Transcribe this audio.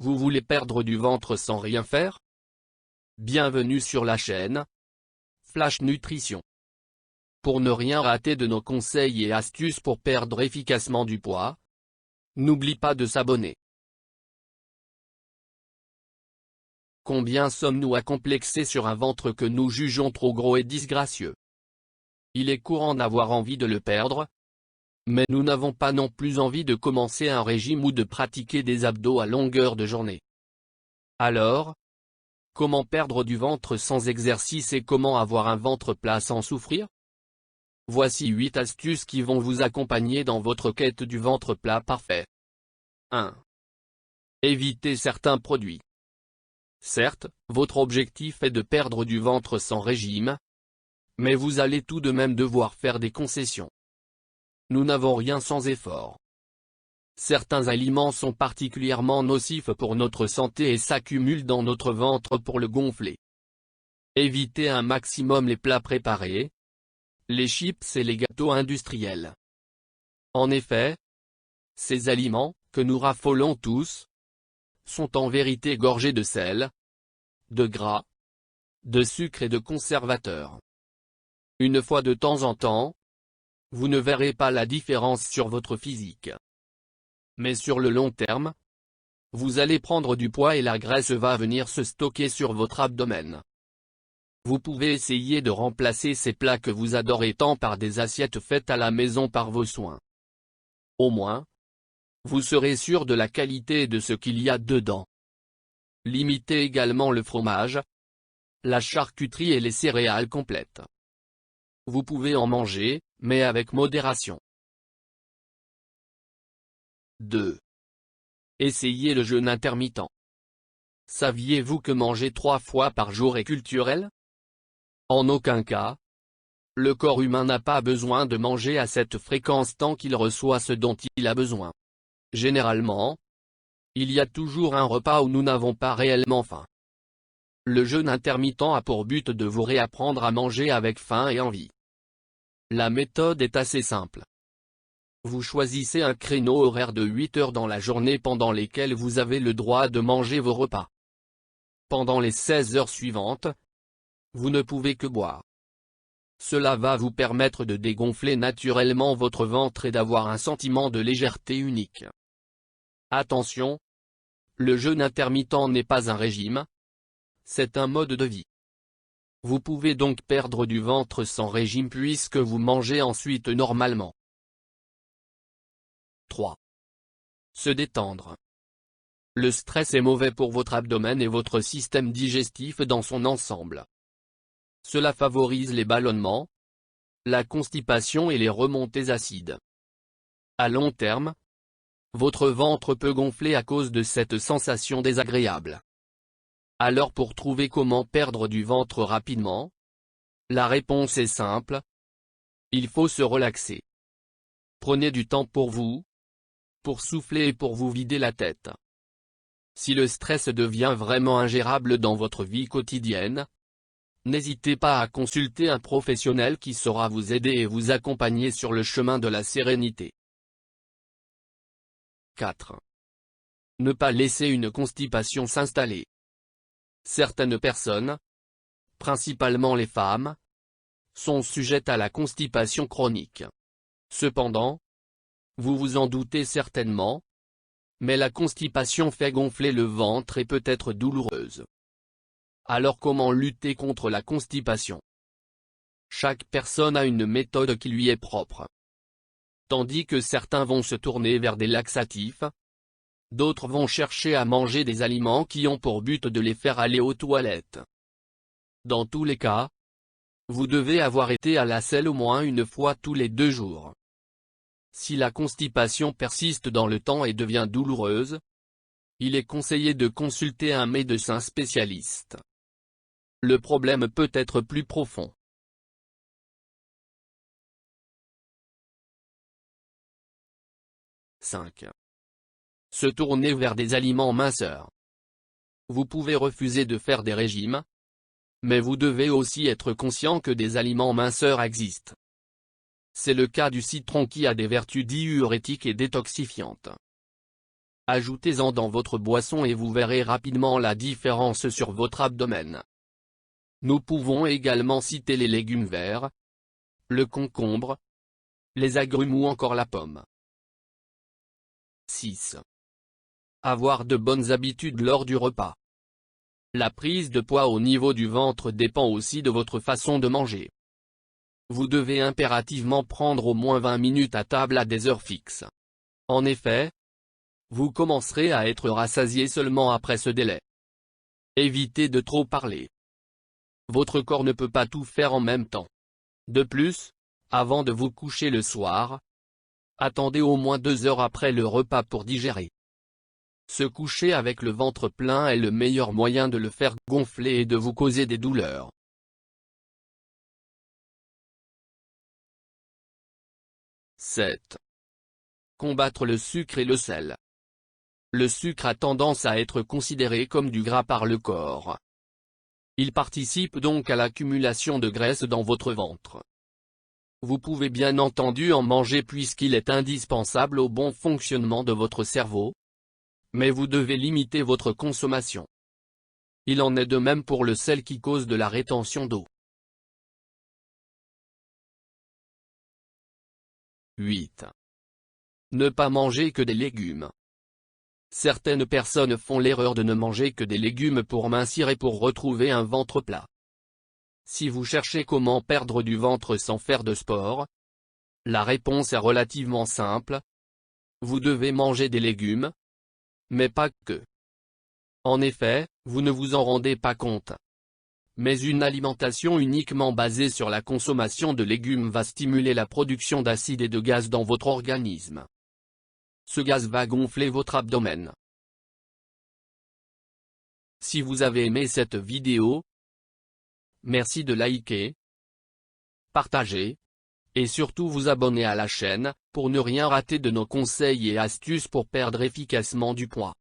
Vous voulez perdre du ventre sans rien faire? Bienvenue sur la chaîne Flash Nutrition. Pour ne rien rater de nos conseils et astuces pour perdre efficacement du poids, n'oublie pas de s'abonner. Combien sommes-nous accomplexés sur un ventre que nous jugeons trop gros et disgracieux? Il est courant d'avoir envie de le perdre, mais nous n'avons pas non plus envie de commencer un régime ou de pratiquer des abdos à longueur de journée. Alors, comment perdre du ventre sans exercice et comment avoir un ventre plat sans souffrir? Voici 8 astuces qui vont vous accompagner dans votre quête du ventre plat parfait. 1. Évitez certains produits. Certes, votre objectif est de perdre du ventre sans régime, mais vous allez tout de même devoir faire des concessions. Nous n'avons rien sans effort. Certains aliments sont particulièrement nocifs pour notre santé et s'accumulent dans notre ventre pour le gonfler. Évitez un maximum les plats préparés, les chips et les gâteaux industriels. En effet, ces aliments, que nous raffolons tous, sont en vérité gorgés de sel, de gras, de sucre et de conservateurs. Une fois de temps en temps, vous ne verrez pas la différence sur votre physique. Mais sur le long terme, vous allez prendre du poids et la graisse va venir se stocker sur votre abdomen. Vous pouvez essayer de remplacer ces plats que vous adorez tant par des assiettes faites à la maison par vos soins. Au moins, vous serez sûr de la qualité et de ce qu'il y a dedans. Limitez également le fromage, la charcuterie et les céréales complètes. Vous pouvez en manger, mais avec modération. 2. Essayez le jeûne intermittent. Saviez-vous que manger 3 fois par jour est culturel? En aucun cas. Le corps humain n'a pas besoin de manger à cette fréquence tant qu'il reçoit ce dont il a besoin. Généralement, il y a toujours un repas où nous n'avons pas réellement faim. Le jeûne intermittent a pour but de vous réapprendre à manger avec faim et envie. La méthode est assez simple. Vous choisissez un créneau horaire de 8 heures dans la journée pendant lesquelles vous avez le droit de manger vos repas. Pendant les 16 heures suivantes, vous ne pouvez que boire. Cela va vous permettre de dégonfler naturellement votre ventre et d'avoir un sentiment de légèreté unique. Attention, le jeûne intermittent n'est pas un régime, c'est un mode de vie. Vous pouvez donc perdre du ventre sans régime puisque vous mangez ensuite normalement. 3. Se détendre. Le stress est mauvais pour votre abdomen et votre système digestif dans son ensemble. Cela favorise les ballonnements, la constipation et les remontées acides. À long terme, votre ventre peut gonfler à cause de cette sensation désagréable. Alors pour trouver comment perdre du ventre rapidement, la réponse est simple. Il faut se relaxer. Prenez du temps pour vous, pour souffler et pour vous vider la tête. Si le stress devient vraiment ingérable dans votre vie quotidienne, n'hésitez pas à consulter un professionnel qui saura vous aider et vous accompagner sur le chemin de la sérénité. 4. Ne pas laisser une constipation s'installer. Certaines personnes, principalement les femmes, sont sujettes à la constipation chronique. Cependant, vous vous en doutez certainement, mais la constipation fait gonfler le ventre et peut être douloureuse. Alors comment lutter contre la constipation? Chaque personne a une méthode qui lui est propre. Tandis que certains vont se tourner vers des laxatifs, d'autres vont chercher à manger des aliments qui ont pour but de les faire aller aux toilettes. Dans tous les cas, vous devez avoir été à la selle au moins une fois tous les 2 jours. Si la constipation persiste dans le temps et devient douloureuse, il est conseillé de consulter un médecin spécialiste. Le problème peut être plus profond. 5. Se tourner vers des aliments minceurs. Vous pouvez refuser de faire des régimes, mais vous devez aussi être conscient que des aliments minceurs existent. C'est le cas du citron qui a des vertus diurétiques et détoxifiantes. Ajoutez-en dans votre boisson et vous verrez rapidement la différence sur votre abdomen. Nous pouvons également citer les légumes verts, le concombre, les agrumes ou encore la pomme. 6. Avoir de bonnes habitudes lors du repas. La prise de poids au niveau du ventre dépend aussi de votre façon de manger. Vous devez impérativement prendre au moins 20 minutes à table à des heures fixes. En effet, vous commencerez à être rassasié seulement après ce délai. Évitez de trop parler. Votre corps ne peut pas tout faire en même temps. De plus, avant de vous coucher le soir, attendez au moins 2 heures après le repas pour digérer. Se coucher avec le ventre plein est le meilleur moyen de le faire gonfler et de vous causer des douleurs. 7. Combattre le sucre et le sel. Le sucre a tendance à être considéré comme du gras par le corps. Il participe donc à l'accumulation de graisse dans votre ventre. Vous pouvez bien entendu en manger puisqu'il est indispensable au bon fonctionnement de votre cerveau, mais vous devez limiter votre consommation. Il en est de même pour le sel qui cause de la rétention d'eau. 8. Ne pas manger que des légumes. Certaines personnes font l'erreur de ne manger que des légumes pour mincir et pour retrouver un ventre plat. Si vous cherchez comment perdre du ventre sans faire de sport, la réponse est relativement simple. Vous devez manger des légumes, mais pas que. En effet, vous ne vous en rendez pas compte. Mais une alimentation uniquement basée sur la consommation de légumes va stimuler la production d'acide et de gaz dans votre organisme. Ce gaz va gonfler votre abdomen. Si vous avez aimé cette vidéo, merci de liker, partager, et surtout vous abonner à la chaîne, pour ne rien rater de nos conseils et astuces pour perdre efficacement du poids.